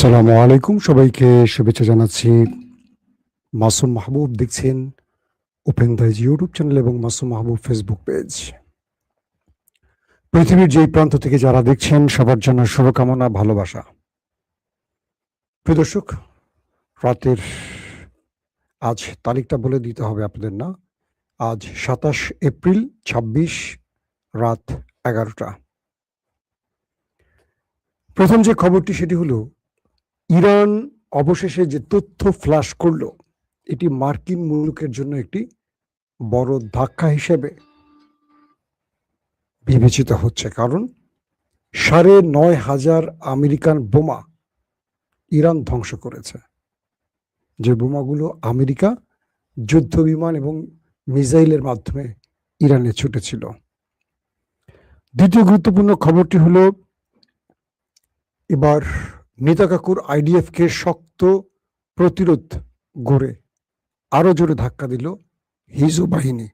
আসসালামু আলাইকুম, সবাইকে শুভেচ্ছা জানাচ্ছি। মাসুম মাহবুব দেখছেন ওপেন ভাইজ ইউটিউব চ্যানেল এবং মাসুম মাহবুব ফেসবুক পেজ। পৃথিবীর যেই প্রান্ত থেকে যারা দেখছেন সবার জন্য শুভকামনা, ভালোবাসা। প্রিয় দর্শক, রাতের আজ তারিখটা বলে দিতে হবে আপনাদের, না? আজ 27 এপ্রিল 26, রাত 11টা। প্রথম যে খবরটি সেটি হলো, ইরান অবশেষে যে তথ্য ফ্লাশ করলো, এটি মার্কিন মুলুকের জন্য একটি বড় ধাক্কা হিসেবে বিবেচিত হচ্ছে। কারণ 9,500 আমেরিকান বোমা ইরান ধ্বংস করেছে, যে বোমাগুলো আমেরিকা যুদ্ধ বিমান এবং মিসাইলের মাধ্যমে ইরানে ছুটেছিল। দ্বিতীয় গুরুত্বপূর্ণ খবরটি হলো, এবার নেতা কাকুর আইডিএফকে শক্ত প্রতিরোধ গড়ে আরো জোরে ধাক্কা দিল হিজু বাহিনী,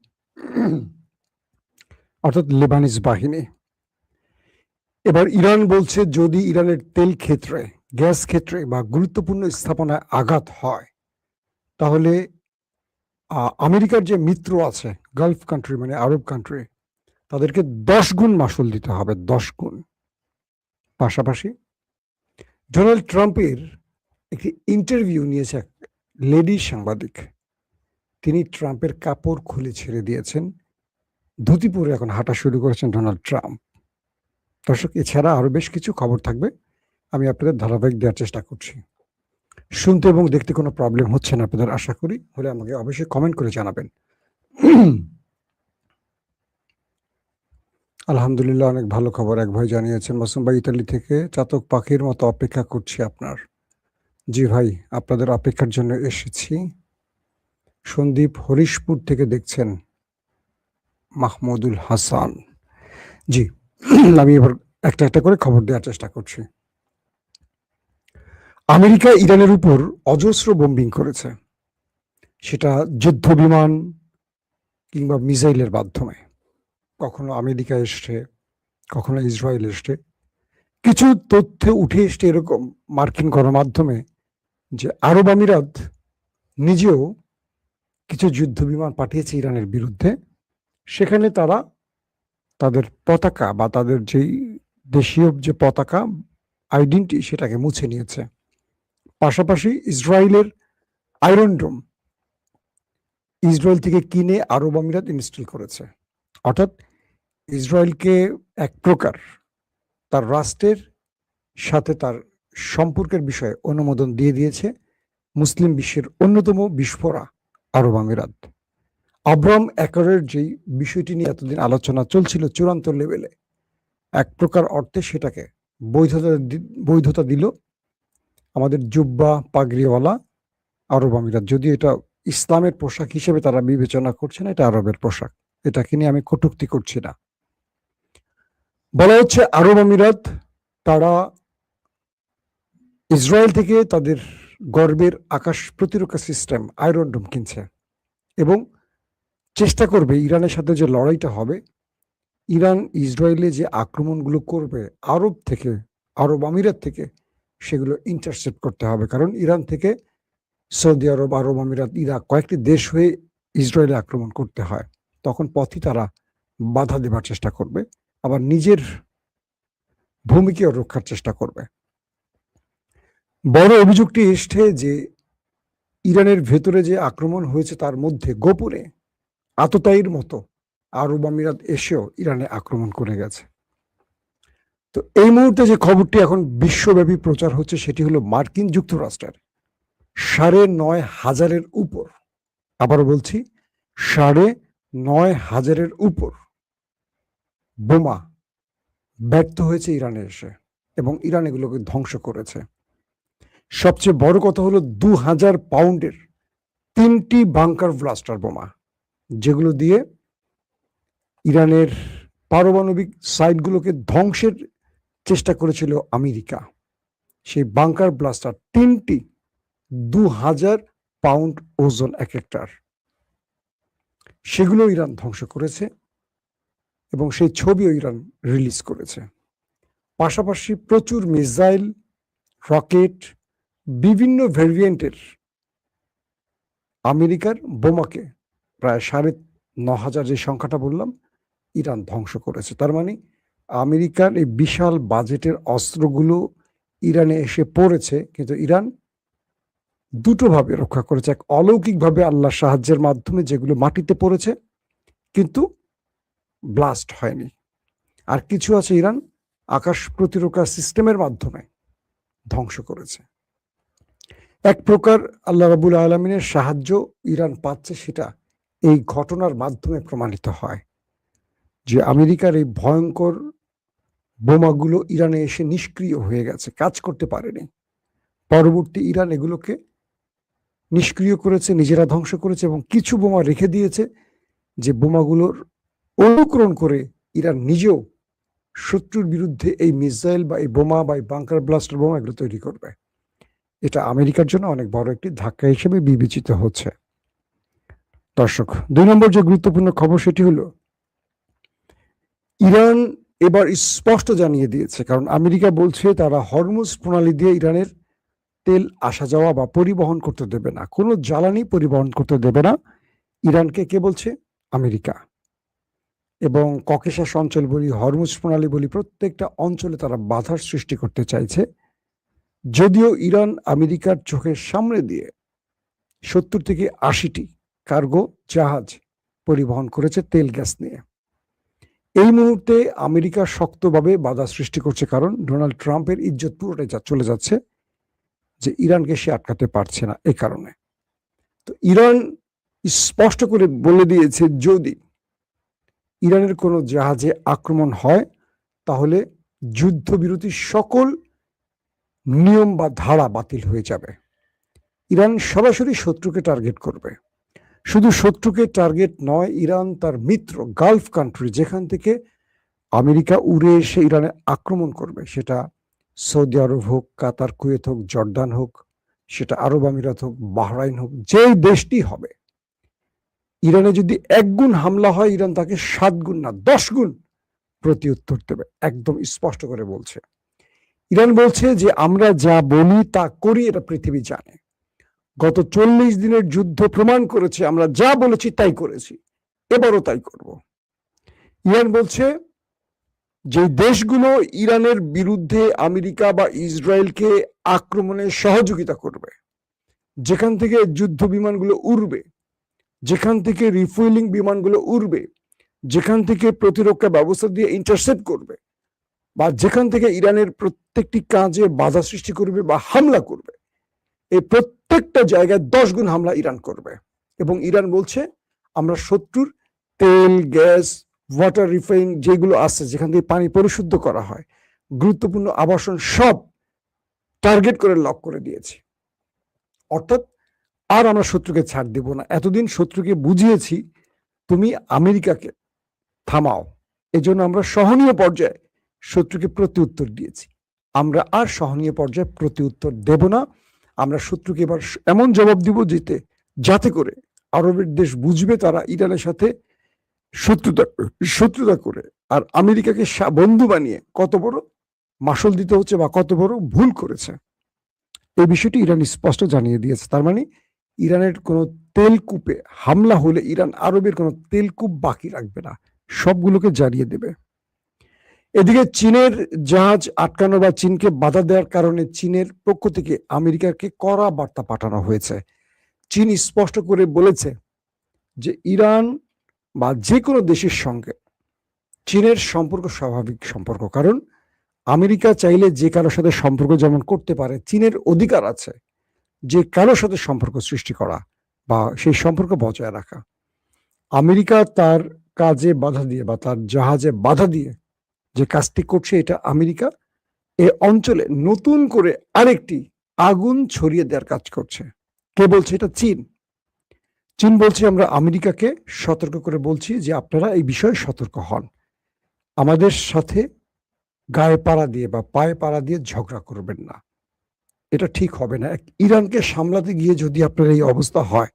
অর্থাৎ লেবানিজ বাহিনী। এবার ইরান বলছে, যদি ইরানের তেল ক্ষেত্রে, গ্যাস ক্ষেত্রে বা গুরুত্বপূর্ণ স্থাপনায় আঘাত হয়, তাহলে আমেরিকার যে মিত্র আছে গালফ কান্ট্রি, মানে আরব কান্ট্রি, তাদেরকে 10 গুণ মাসুল দিতে হবে, 10 গুণ। পাশাপাশি ডোনাল্ড ট্রাম্পের একটি ইন্টারভিউ নিয়েছে এক লেডি সাংবাদিক। তিনি ট্রাম্পের কাপড় খুলে ছেড়ে দিয়েছেন, ধুতি পরে এখন হাঁটা শুরু করেছেন ডোনাল্ড ট্রাম্প। দর্শক, এছাড়া আরো বেশ কিছু খবর থাকবে, আমি আপনাদের ধারাবাহিক দেওয়ার চেষ্টা করছি। শুনতে এবং দেখতে কোনো প্রবলেম হচ্ছে না আপনাদের, আশা করি। হলে আমাকে অবশ্যই কমেন্ট করে জানাবেন। আলহামদুলিল্লাহ, অনেক ভালো খবর। এক ভাই জানিয়েছেন, মাসুম ভাই ইতালি থেকে চাতক পাখির মতো অপেক্ষা করছি আপনার। জি ভাই, আপনাদের অপেক্ষার জন্য এসেছি। সন্দীপ হরিশপুর থেকে দেখছেন মাহমুদুল হাসান। জি, আমি এবার একটা একটা করে খবর দেওয়ার চেষ্টা করছি। আমেরিকা ইরানের উপর অজস্র বোম্বিং করেছে, সেটা যুদ্ধ বিমান কিংবা মিসাইলের মাধ্যমে। কখনো আমেরিকা এসছে, কখনো ইসরায়েল এসছে। কিছু তথ্য উঠে এসছে এরকম মার্কিন গণমাধ্যমে, যে আরব আমিরাত নিজেও কিছু যুদ্ধ বিমান পাঠিয়েছে ইরানের বিরুদ্ধে। সেখানে তারা তাদের পতাকা বা তাদের যেই দেশীয় যে পতাকা আইডেন্টি, সেটাকে মুছে নিয়েছে। পাশাপাশি ইসরায়েলের আয়রন ডোম ইসরায়েল থেকে কিনে আরব আমিরাত ইনস্টল করেছে। অর্থাৎ ইসরায়েলকে এক প্রকার তার রাষ্ট্রের সাথে তার সম্পর্কের বিষয়ে অনুমোদন দিয়ে দিয়েছে মুসলিম বিশ্বের অন্যতম বিস্ফোরা আরব আমিরাত। আব্রাহাম অ্যাকর্ডের যেই বিষয়টি নিয়ে এতদিন আলোচনা চলছিল চূড়ান্ত লেভেলে, এক প্রকার অর্থে সেটাকে বৈধতা দিল আমাদের জুব্বা পাগড়িওয়ালা আরব আমিরাত। যদিও এটা ইসলামের পোশাক হিসেবে তারা বিবেচনা করছে না, এটা আরবের পোশাক। এটাকে নিয়ে আমি কটূক্তি করছি না। বলা হচ্ছে আরব আমিরাত তারা ইসরায়েল থেকে তাদের গর্বের আকাশ প্রতিরক্ষা সিস্টেম আয়রন ডোম কিনছে এবং চেষ্টা করবে ইরানের সাথে যে লড়াইটা হবে, ইরান ইসরায়েলে যে আক্রমণগুলো করবে আরব থেকে, আরব আমিরাত থেকে, সেগুলো ইন্টারসেপ্ট করতে হবে। কারণ ইরান থেকে সৌদি আরব, আরব আমিরাত, ইরাক কয়েকটি দেশ হয়ে ইসরায়েলে আক্রমণ করতে হয়। তখন পথই তারা বাধা দেবার চেষ্টা করবে, আবার নিজের ভূমিকেও রক্ষার চেষ্টা করবে। বড় অভিযোগটি এসছে যে ইরানের ভেতরে যে আক্রমণ হয়েছে তার মধ্যে গোপনে আততায়ীর মতো আরব আমিরাত এসেও ইরানে আক্রমণ করে গেছে। তো এই মুহূর্তে যে খবরটি এখন বিশ্বব্যাপী প্রচার হচ্ছে সেটি হলো মার্কিন যুক্তরাষ্ট্রের 9,500-এর উপর, আবারও বলছি 9,500-এর উপর বোমা ব্যর্থ হয়েছে ইরানে এসে, এবং ইরান এগুলোকে ধ্বংস করেছে। সবচেয়ে বড় কথা হলো 2,000 পাউন্ডের 3টি বাংকার ব্লাস্টার বোমা, যেগুলো দিয়ে ইরানের পারমাণবিক সাইটগুলোকে ধ্বংসের চেষ্টা করেছিল আমেরিকা। সেই বাংকার ব্লাস্টার 3টি 2,000 পাউন্ড ওজন এক একটার, সেগুলো ইরান ধ্বংস করেছে এবং সেই ছবিও ইরান রিলিজ করেছে। পাশাপাশি প্রচুর মিসাইল, রকেট, বিভিন্ন ভেরিয়েন্টের আমেরিকার বোমাকে প্রায় 9,500 যে সংখ্যাটা বললাম ইরান ধ্বংস করেছে। তার মানে আমেরিকার এই বিশাল বাজেটের অস্ত্রগুলো ইরানে এসে পড়েছে, কিন্তু ইরান দুটো ভাবে রক্ষা করেছে। এক অলৌকিকভাবে আল্লাহর সাহায্যের মাধ্যমে যেগুলো মাটিতে পড়েছে কিন্তু ব্লাস্ট হয়নি, আর কিছু আছে ইরান আকাশ প্রতিরক্ষা সিস্টেমের মাধ্যমে ধ্বংস করেছে। এক প্রকার আল্লাহ রাব্বুল আলামিনের সাহায্য ইরান পাচ্ছে, সেটা এই ঘটনার মাধ্যমে প্রমাণিত হয় যে আমেরিকার এই ভয়ঙ্কর বোমাগুলো ইরানে এসে নিষ্ক্রিয় হয়ে গেছে, কাজ করতে পারেনি। পরবর্তী ইরান এগুলোকে নিষ্ক্রিয় করেছে, নিজেরা ধ্বংস করেছে, এবং কিছু বোমা রেখে দিয়েছে যে বোমাগুলোর অনুকরণ করে ইরান নিজেও শত্রুর বিরুদ্ধে এই মিসাইল বা এই বোমা বা এই বাংকার ব্লাস্টার বোমা এগুলো তৈরি করবে। এটা আমেরিকার জন্য অনেক বড় একটি ধাক্কা হিসেবে বিবেচিত হচ্ছে। দর্শক, 2 নম্বর যে গুরুত্বপূর্ণ খবর সেটি হলো ইরান এবার স্পষ্ট জানিয়ে দিয়েছে, কারণ আমেরিকা বলছে তারা হরমুজ প্রণালী দিয়ে ইরানের তেল আসা যাওয়া বা পরিবহন করতে দেবে না, কোনো জ্বালানি পরিবহন করতে দেবে না ইরানকে। কে বলছে? আমেরিকা। এবং ককেশাস অঞ্চল বলি, হরমুজ প্রণালী বলি, প্রত্যেকটা অঞ্চলে তারা বাধার সৃষ্টি করতে চাইছে। যদিও ইরান আমেরিকার চোখের সামনে দিয়ে 70 থেকে 80টি কার্গো জাহাজ পরিবহন করেছে তেল গ্যাস নিয়ে। এই মুহূর্তে আমেরিকা শক্তভাবে বাধা সৃষ্টি করছে, কারণ ডোনাল্ড ট্রাম্পের ইজ্জত পুরোটাই চলে যাচ্ছে যে ইরানকে সে আটকাতে পারছে না। এই কারণে তো ইরান স্পষ্ট করে বলে দিয়েছে যদি ইরানের কোনো জাহাজে আক্রমণ হয় তাহলে যুদ্ধবিরতির সকল নিয়ম বা ধারা বাতিল হয়ে যাবে। ইরান সরাসরি শত্রুকে টার্গেট করবে। শুধু শত্রুকে টার্গেট নয়, ইরান তার মিত্র গালফ কান্ট্রি যেখান থেকে আমেরিকা উড়ে এসে ইরানে আক্রমণ করবে, সেটা সৌদি আরব হোক, কাতার, কুয়েত হোক, জর্দান হোক, সেটা আরব আমিরাত হোক, বাহরাইন হোক, যেই দেশটি হবে, ইরানে যদি 1 গুণ হামলা হয় ইরান তাকে 7 গুণ না 10 গুণ প্রতি উত্তর দেবে, একদম স্পষ্ট করে বলছে। ইরান বলছে যে আমরা যা বলি তা করি, এটা পৃথিবী জানে। গত 40 দিনের যুদ্ধ প্রমাণ করেছে আমরা যা বলেছি তাই করেছি, এবারও তাই করব। ইরান বলছে যে দেশগুলো ইরানের বিরুদ্ধে আমেরিকা বা ইসরায়েলকে আক্রমণে সহযোগিতা করবে, যেখান থেকে যুদ্ধ বিমানগুলো উড়বে, যেখান থেকে রিফুয়েলিং বিমানগুলো উড়বে, যেখান থেকে প্রতিরক্ষা ব্যবস্থা দিয়ে ইন্টারসেপ্ট করবে, বা যেখান থেকে ইরানের প্রত্যেকটি কাজে বাধা সৃষ্টি করবে বা হামলা করবে, এই প্রত্যেকটা জায়গায় 10 গুণ হামলা ইরান করবে। এবং ইরান বলছে আমরা শত্রুর তেল, গ্যাস, ওয়াটার রিফাইন যেগুলো আছে, যেখান থেকে পানি পরিশুদ্ধ করা হয়, গুরুত্বপূর্ণ আবাসন সব টার্গেট করে লক করে দিয়েছি। অর্থাৎ আর আমরা শত্রুকে ছাড় দেব না। এতদিন শত্রুকে বুঝিয়েছি তুমি আমেরিকাকে থামাও, এজন্য আমরা সহনীয় পর্যায়ে শত্রুকে প্রতিউত্তর দিয়েছি। আমরা আর সহনীয় পর্যায়ে প্রতিউত্তর দেব না। আমরা শত্রুকে এবার এমন জবাব দিব যাতে করে আরবের দেশ বুঝবে তারা ইরানের সাথে শত্রুতা করে আর আমেরিকাকে বন্ধু বানিয়ে কত বড় মাসল দিতে হচ্ছে বা কত বড় ভুল করেছে। এই বিষয়টি ইরান স্পষ্ট জানিয়ে দিয়েছে। তার মানে ইরানের কোনো তেলকূপে হামলা হলে ইরান আরবের কোনো তেলকূপ বাকি রাখবে না, সবগুলোকে জ্বালিয়ে দেবে। এদিকে চীনের জাহাজ আটকানো বা চীনকে বাধা দেওয়ার কারণে চীনের পক্ষ থেকে আমেরিকাকে কড়া বার্তা পাঠানো হয়েছে। চীন স্পষ্ট করে বলেছে যে ইরান বা যে কোনো দেশের সঙ্গে চীনের সম্পর্ক স্বাভাবিক সম্পর্ক, কারণ আমেরিকা চাইলে যে কারোর সাথে সম্পর্ক যেমন করতে পারে, চীনের অধিকার আছে যে কারোর সাথে সম্পর্ক সৃষ্টি করা বা সেই সম্পর্ক বজায় রাখা। আমেরিকা তার কাজে বাধা দিয়ে বা তার জাহাজে বাধা দিয়ে যে কাজটি করছে, এটা আমেরিকা এ অঞ্চলে নতুন করে আরেকটি আগুন ছড়িয়ে দেওয়ার কাজ করছে। কে বলছে? এটা চীন। চীন বলছে আমরা আমেরিকাকে সতর্ক করে বলছি যে আপনারা এই বিষয়ে সতর্ক হন, আমাদের সাথে গায়ে পাড়া দিয়ে বা পায়ে পাড়া দিয়ে ঝগড়া করবেন না, এটা ঠিক হবে না। ইরানকে সামলাতে গিয়ে যদি আপনার এই অবস্থা হয়,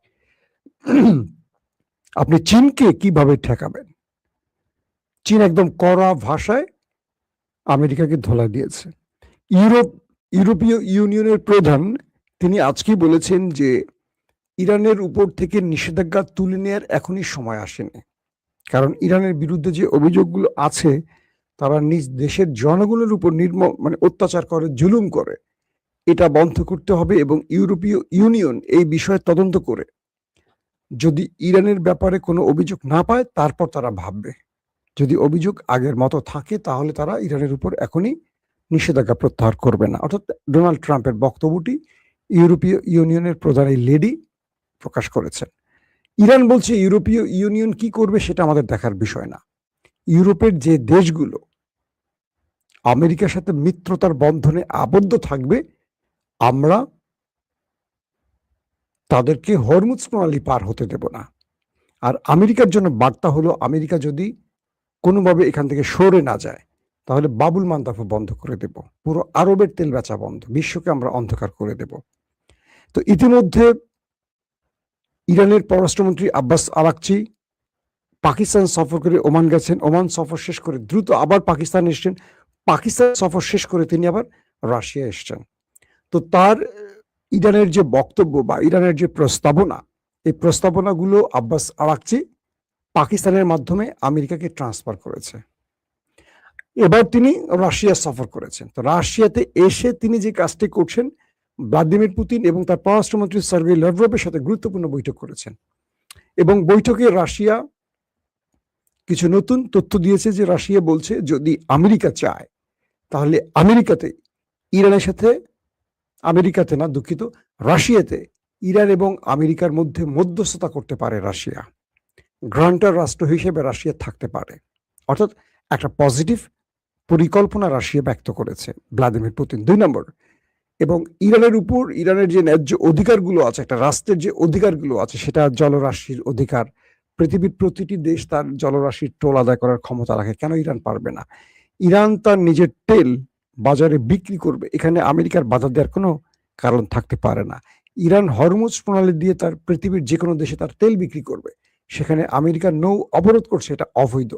আপনি চীনকে কিভাবে ঠেকাবেন? চীন একদম কড়া ভাষায় আমেরিকাকে ধোলা দিয়েছে। ইউরোপীয় ইউনিয়নের প্রধান তিনি আজকেই বলেছেন যে ইরানের উপর থেকে নিষেধাজ্ঞা তুলে নেওয়ার এখনই সময় আসেনি, কারণ ইরানের বিরুদ্ধে যে অভিযোগগুলো আছে তারা নিজ দেশের জনগণের উপর অত্যাচার করে, জুলুম করে, এটা বন্ধ করতে হবে এবং ইউরোপীয় ইউনিয়ন এই বিষয়ে তদন্ত করে যদি ইরানের ব্যাপারে কোনো অভিযোগ না পায় তারপর তারা ভাববে। যদি অভিযোগ আগের মতো থাকে তাহলে তারা ইরানের উপর এখনই নিষেধাজ্ঞা প্রত্যাহার করবে না। অর্থাৎ ডোনাল্ড ট্রাম্পের বক্তব্যটি ইউরোপীয় ইউনিয়নের প্রধান এই লেডি প্রকাশ করেছেন। ইরান বলছে ইউরোপীয় ইউনিয়ন কি করবে সেটা আমাদের দেখার বিষয় না। ইউরোপের যে দেশগুলো আমেরিকার সাথে মিত্রতার বন্ধনে আবদ্ধ থাকবে আমরা তাদেরকে হরমুজ প্রণালী পার হতে দেব না। আর আমেরিকার জন্য বার্তা হলো, আমেরিকা যদি কোনোভাবে এখান থেকে সরে না যায় তাহলে বাবুল মান্দাফ বন্ধ করে দেব, পুরো আরবের তেল বেচা বন্ধ, বিশ্বকে আমরা অন্ধকার করে দেব। তো ইতিমধ্যে ইরানের পররাষ্ট্রমন্ত্রী আব্বাস আরাকচি পাকিস্তান সফর করে ওমান গেছেন, ওমান সফর শেষ করে দ্রুত আবার পাকিস্তান এসছেন, পাকিস্তান সফর শেষ করে তিনি আবার রাশিয়া এসছেন। তো তার ইরানের যে বক্তব্য বা ইরানের যে প্রস্তাবনা, এই প্রস্তাবনাগুলো আব্বাস আরাকচি পাকিস্তানের মাধ্যমে আমেরিকাকে ট্রান্সফার করেছে। এবার তিনি রাশিয়া সফর করেছেন। তো রাশিয়াতে এসে তিনি যে কাজটি করছেন, ভ্লাদিমির পুতিন এবং তার পররাষ্ট্রমন্ত্রী সার্গেই ল্যাভরভের সাথে গুরুত্বপূর্ণ বৈঠক করেছেন এবং বৈঠকে রাশিয়া কিছু নতুন তথ্য দিয়েছে যে রাশিয়া বলছে যদি আমেরিকা চায় তাহলে রাশিয়াতে ইরান এবং আমেরিকার মধ্যে মধ্যস্থতা করতে পারে রাশিয়া, গ্রান্টার রাষ্ট্র হিসেবে রাশিয়া থাকতে পারে। অর্থাৎ একটা পজিটিভ পরিকল্পনা রাশিয়া ব্যক্ত করেছে ভ্লাদিমির পুতিন। 2 নম্বর, এবং ইরানের উপর ইরানের যে ন্যায্য অধিকারগুলো আছে, একটা রাষ্ট্রের যে অধিকারগুলো আছে সেটা জলরাশির অধিকার, পৃথিবীর প্রতিটি দেশ তার জলরাশির টোল আদায় করার ক্ষমতা রাখে, কেন ইরান পারবে না? ইরান তার নিজের তেল বাজারে বিক্রি করবে, এখানে আমেরিকার বাধা দেওয়ার কোনো কারণ থাকতে পারে না। ইরান হরমুজ প্রণালী দিয়ে তার পৃথিবীর যে কোনো দেশে তার তেল বিক্রি করবে, সেখানে আমেরিকার নৌ অবরোধ করছে, এটা অবৈধ।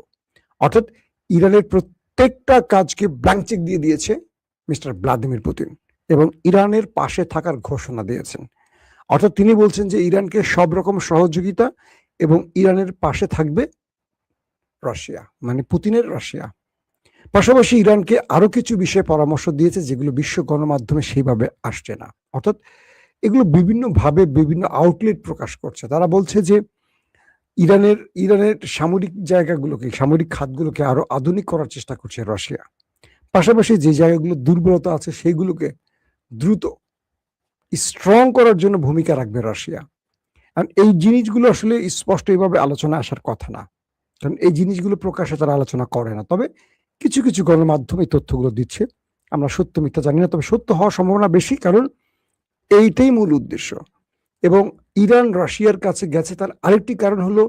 অর্থাৎ ইরানের প্রত্যেকটা কাজকে ব্ল্যাঙ্ক চেক দিয়ে দিয়েছে মিস্টার ভ্লাদিমির পুতিন এবং ইরানের পাশে থাকার ঘোষণা দিয়েছেন। অর্থাৎ তিনি বলছেন যে ইরানকে সব রকম সহযোগিতা এবং ইরানের পাশে থাকবে রাশিয়া, মানে পুতিনের রাশিয়া। পাশাপাশি ইরানকে আরো কিছু বিষয়ে পরামর্শ দিয়েছে যেগুলো বিশ্ব গণমাধ্যমে সেইভাবে আসছে না। অর্থাৎ এগুলো বিভিন্নভাবে বিভিন্ন আউটলেট প্রকাশ করছে। তারা বলছে যে ইরানের সামরিক জায়গাগুলোকে, সামরিক খাতগুলোকে আরো আধুনিক করার চেষ্টা করছে রাশিয়া। পাশাপাশি যে জায়গাগুলো দুর্বলতা আছে সেইগুলোকে দ্রুত স্ট্রং করার জন্য ভূমিকা রাখবে রাশিয়া। কারণ এই জিনিসগুলো আসলে স্পষ্ট এইভাবে আলোচনা আসার কথা না, কারণ এই জিনিসগুলো প্রকাশে তারা আলোচনা করে না। তবে কিছু কিছু গণমাধ্যম এই তথ্যগুলো দিচ্ছে, আমরা সত্য মিথ্যা জানি না, তবে সত্য হওয়ার সম্ভাবনা বেশি, কারণ এইটাই মূল উদ্দেশ্য। এবং ইরান রাশিয়ার কাছে গেছে তার আরেকটি কারণ হলো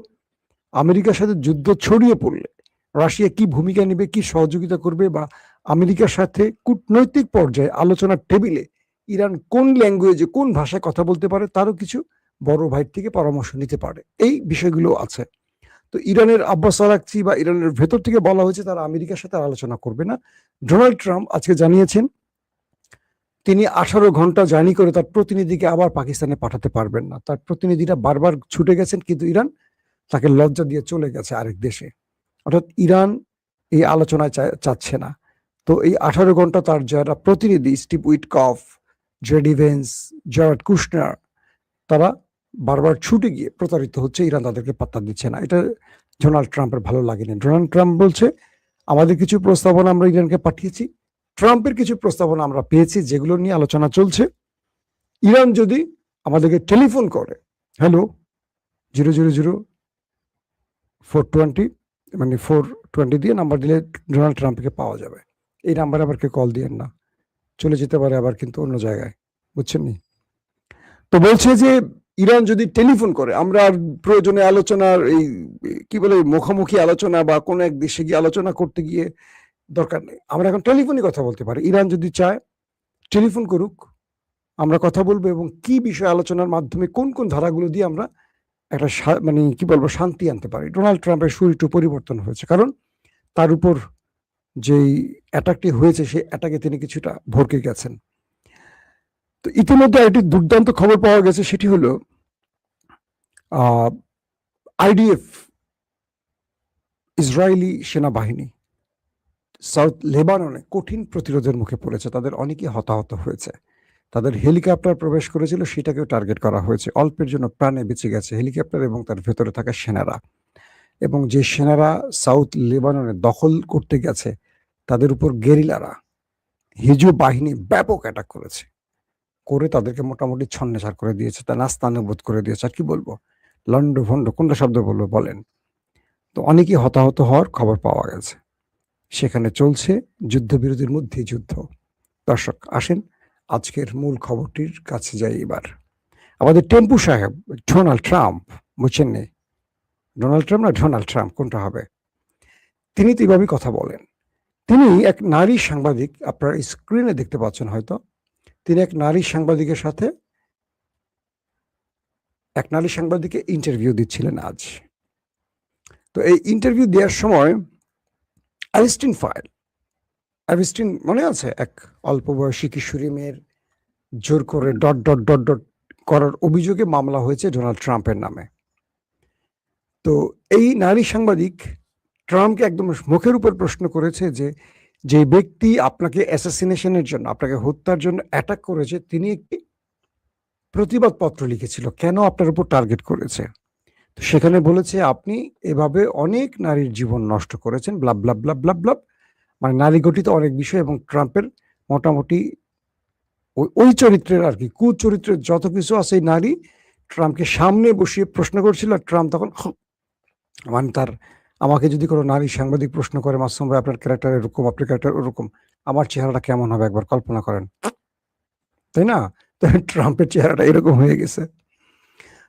আমেরিকার সাথে যুদ্ধ ছড়িয়ে পড়লে রাশিয়া কি ভূমিকা নেবে, কি সহযোগিতা করবে, বা আমেরিকার সাথে কূটনৈতিক পর্যায়ে আলোচনার টেবিলে ইরান কোন ল্যাঙ্গুয়েজে, কোন ভাষায় কথা বলতে পারে তারও কিছু বড় ভাইয়ের থেকে পরামর্শ নিতে পারে, এই বিষয়গুলো আছে। তো ইরানের আব্বাস আরাকচি বা ইরানের ভেতর থেকে বলা হয়েছে তারা আমেরিকার সাথে আলোচনা করবে না। ডোনাল্ড ট্রাম্প আজকে জানিয়েছেন তিনি 18 ঘন্টা জার্নি করে তার প্রতিনিধিকে আবার পাকিস্তানে পাঠাতে পারবেন না। তার প্রতিনিধিরা বারবার ছুটে গেছেন, কিন্তু ইরান তাকে লজ্জা দিয়ে চলে গেছে আরেক দেশে। অর্থাৎ ইরান এই আলোচনায় চাচ্ছে না। তো এই 18 ঘন্টা তার যারা প্রতিনিধি, Steve Witkoff, JD Vance, Jared Kushner, তারা বারবার ছুটে গিয়ে প্রতারিত হচ্ছে, ইরান তাদেরকে পাত্তা দিচ্ছে না। এটা ডোনাল্ড ট্রাম্পের ভালো লাগেনি। ডোনাল্ড ট্রাম্প বলছে আমাদের কিছু প্রস্তাবনা আমরা ইরানকে পাঠিয়েছি, ট্রাম্পের কিছকিছু প্রস্তাবনা আমরা পেয়েছি যেগুলো নিয়ে আলোচনা চলছে। ইরান যদি আমাদেরকে টেলিফোন করে, হ্যালো 000-420, মানে 420 দিয়ে নাম্বার দিলে ডোনাল্ড ট্রাম্পকে পাওয়া যাবে। এই নাম্বারে আবার কেউ কল দিয়েন না, চলে যেতে পারে আবার কিন্তু অন্য জায়গায়, বুঝছেন নি? তো বলছে যে ইরান যদি টেলিফোন করে, আমরা আর প্রয়োজনে আলোচনার এই কি বলে মুখোমুখি আলোচনা বা কোনো এক দেশে গিয়ে আলোচনা করতে গিয়ে দরকার নেই, আমরা এখন টেলিফোনে কথা বলতে পারি। ইরান যদি চায় টেলিফোন করুক, আমরা কথা বলবো এবং কি বিষয় আলোচনার মাধ্যমে কোন কোন ধারাগুলো দিয়ে আমরা একটা মানে কি বলবো শান্তি আনতে পারি। ডোনাল্ড ট্রাম্পের সুর একটু পরিবর্তন হয়েছে, কারণ তার উপর যেই অ্যাটাকটি হয়েছে সেই অ্যাটাকে তিনি কিছুটা ভরকে গেছেন। তো ইতিমধ্যে একটি দুর্দান্ত খবর পাওয়া গেছে, সেটি হলো আইডিএফ, ইসরায়েলি সেনাবাহিনী সাউথ লেবাননে কঠিন প্রতিরোধের মুখে পড়েছে। তাদের অনেকেই হতাহত হয়েছে। তাদের হেলিকপ্টার প্রবেশ করেছিল, সেটাকেও টার্গেট করা হয়েছে। অল্পের জন্য প্রাণে বেঁচে গেছে হেলিকপ্টার এবং তার ভেতরে থাকা সেনারা। এবং যে সেনারা সাউথ লেবাননে দখল করতে গেছে, তাদের উপর গেরিলারা, হিজু বাহিনী ব্যাপক অ্যাটাক করেছে, করে তাদেরকে মোটামুটি ছন্নছাড় করে দিয়েছে, তা নাস্তানুবোধ করে দিয়েছে। আর কি বলবো, লন্ড ভন্ড কোনটা শব্দ বলবো বলেন? তো অনেকেই হতাহত হওয়ার খবর পাওয়া গেছে। সেখানে চলছে যুদ্ধবিরতির মধ্যেই যুদ্ধ। দর্শক আসেন আজকের মূল খবরটির কাছে যাই এবার। আমাদের টেম্পু সাহেব ডোনাল্ড ট্রাম্প, বুঝছেন নে, ডোনাল্ড ট্রাম্প না ডোনাল্ড ট্রাম্প কোনটা হবে, তিনি তো এইভাবেই কথা বলেন। তিনি এক নারী সাংবাদিক, আপনারা স্ক্রিনে দেখতে পাচ্ছেন হয়তো, তিনি এক নারী সাংবাদিককে ইন্টারভিউ দিচ্ছিলেন আজ। তো এই ইন্টারভিউ দেওয়ার সময় অ্যারিস্টিন মনে আছে, এক অল্প বয়সী কিশোরী মেয়ের জোর করে ডট ডট ডট ডট করার অভিযোগে মামলা হয়েছে ডোনাল্ড ট্রাম্পের নামে। তো এই নারী সাংবাদিক ট্রাম্পকে একদম মুখের উপর প্রশ্ন করেছে যে ব্যক্তি আপনাকে অ্যাসাসিনেশনের জন্য, আপনাকে হত্যার জন্য অ্যাটাক করেছে, তিনি একটি প্রতিবাদপত্র লিখেছিল, কেন আপনার উপর টার্গেট করেছে। তো সেখানে বলেছে আপনি এভাবে অনেক নারীর জীবন নষ্ট করেছেন, ব্লাব ব্লাব ব্লাব ব্লাব ব্লাব, মানে নারী গঠিত অনেক বিষয়। এবং ট্রাম্পের মোটামুটি ওই চরিত্রের আর কি, কুচরিত্রের যত কিছু আছে, এই নারী ট্রাম্পকে সামনে বসিয়ে প্রশ্ন করছিল। আর ট্রাম্প তখন মানে তার, আমাকে যদি কোনো নারী সাংবাদিক প্রশ্ন করে, মাসুম ভাই আপনার ক্যারেক্টার এরকম, আপনার ক্যারেক্টার ওরকম, আমার চেহারাটা কেমন হবে একবার কল্পনা করেন, তাই না? তো ট্রাম্পের চেহারাটা এরকম হয়ে গেছে।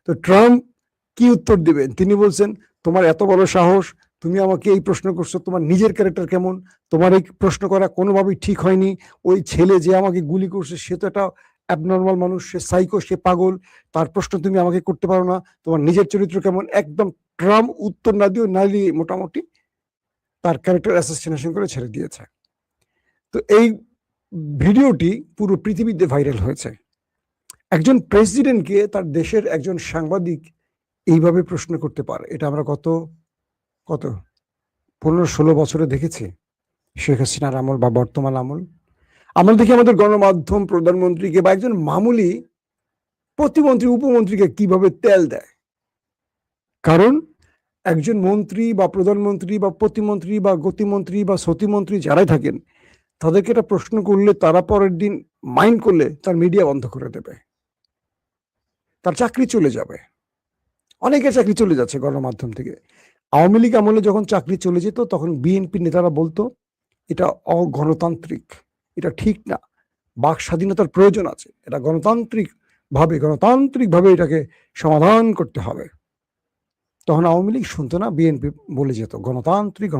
তো ট্রাম্প কি উত্তর দিবেন? তিনি বলছেন, তোমার এত বড় সাহস, তুমি আমাকে এই প্রশ্ন করছো, তোমার নিজের ক্যারেক্টার কেমন? তোমার এই প্রশ্ন করা কোনোভাবেই ঠিক হয়নি। ওই ছেলে যে আমাকে গুলি করছে, সে তো একটা অ্যাবনর্মাল মানুষ, সে সাইকো, সে পাগল, তার প্রশ্ন তুমি আমাকে করতে পারো না। তোমার নিজের চরিত্র কেমন? একদম ট্রাম্প উত্তর না দিয়ে নালি মোটামুটি তার ক্যারেক্টার অ্যাসাসিনেশন করে ছেড়ে দিয়েছে। তো এই ভিডিওটি পুরো পৃথিবীতে ভাইরাল হয়েছে। একজন প্রেসিডেন্টকে তার দেশের একজন সাংবাদিক এইভাবে প্রশ্ন করতে পারে, এটা আমরা কত 15-16 বছরে দেখেছি। শেখ হাসিনার আমল বা বর্তমান আমল, আমরা দেখি আমাদের গণমাধ্যম প্রধানমন্ত্রীকে বা একজন মামুলি প্রতিমন্ত্রী উপমন্ত্রীকে কিভাবে তেল দেয়। কারণ একজন মন্ত্রী বা প্রধানমন্ত্রী বা প্রতিমন্ত্রী বা গতিমন্ত্রী বা সতিমন্ত্রী যারাই থাকেন, তাদেরকে একটা প্রশ্ন করলে তারা পরের দিন মাইন্ড করলে তার মিডিয়া বন্ধ করে দেবে, তার চাকরি চলে যাবে। অনেকের চাকরি চলে যাচ্ছে গণমাধ্যম থেকে। আওয়ামী লীগ আমলে যখন চাকরি চলে যেত, তখন বিএনপি নেতারা বলতো এটা অগণতান্ত্রিক, এটা ঠিক না, বাক স্বাধীনতার প্রয়োজন আছে, এটা গণতান্ত্রিকভাবে এটাকে সমাধান করতে হবে। তখন আওয়ামী লীগ শুনতো না, বিএনপি বলে যেত গণতান্ত্রিক।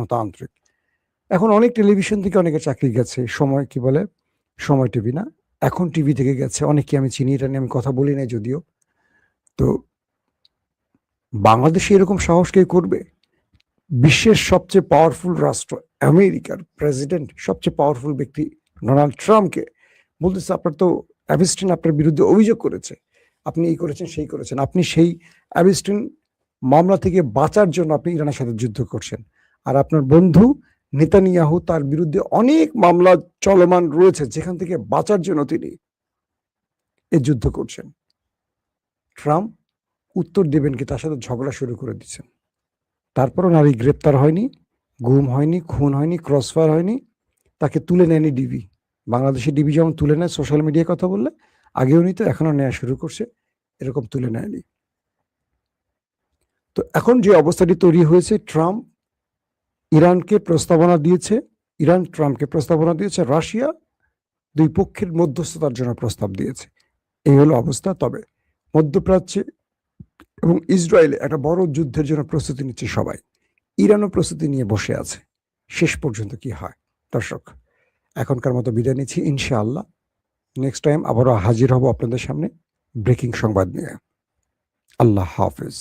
এখন অনেক টেলিভিশন থেকে অনেকে চাকরি গেছে, সময় কি বলে, সময় টিভি না, এখন টিভি থেকে গেছে অনেকে, আমি চিনি, এটা নিয়ে আমি কথা বলি নাই যদিও। তো বাংলাদেশে এরকম সাহস কে করবে? বিশ্বের সবচেয়ে পাওয়ারফুল রাষ্ট্র আমেরিকার প্রেসিডেন্ট, সবচেয়ে পাওয়ারফুল ব্যক্তি ডোনাল্ড ট্রাম্পকে বলতেছে আপনার তো অ্যাবিস্টিন আপনার বিরুদ্ধে অভিযোগ করেছে, আপনি এই করেছেন সেই করেছেন, আপনি সেই অ্যাবিস্টিন মামলা থেকে বাঁচার জন্য আপনি ইরানের সাথে যুদ্ধ করছেন। আর আপনার বন্ধু নেতানিয়াহু, তার বিরুদ্ধে অনেক মামলা চলমান রয়েছে, যেখান থেকে বাঁচার জন্য তিনি এই যুদ্ধ করছেন। ট্রাম্প উত্তর দেবেন কি, তার সাথে ঝগড়া শুরু করে দিচ্ছেন। তারপরও নারী গ্রেপ্তার হয়নি, গুম হয়নি, খুন হয়নি, ক্রসফায়ার হয়নি, তাকে তুলে নেয়নি ডিবি। বাংলাদেশের ডিবি যেমন তুলে নেয় সোশ্যাল মিডিয়ায় কথা বললে, আগেও নিত, এখনো নেওয়া শুরু করছে, এরকম তুলে নেয়নি। তো এখন যে অবস্থাটি তৈরি হয়েছে, ইরান ট্রাম্পকে প্রস্তাবনা দিয়েছে, রাশিয়া দুই পক্ষের মধ্যস্থতার জন্য প্রস্তাব দিয়েছে। এই হলো অবস্থা। তবে মধ্যপ্রাচ্যে এবং ইসরায়েলে একটা বড় যুদ্ধের জন্য প্রস্তুতি নিচ্ছে সবাই, ইরানও প্রস্তুতি নিয়ে বসে আছে, শেষ পর্যন্ত কি হয়। দর্শক এখনকার মতো বিদায় নিচ্ছি, ইনশাআল্লাহ নেক্সট টাইম আবারও হাজির হব আপনাদের সামনে ব্রেকিং সংবাদ নিয়ে। আল্লাহ হাফেজ।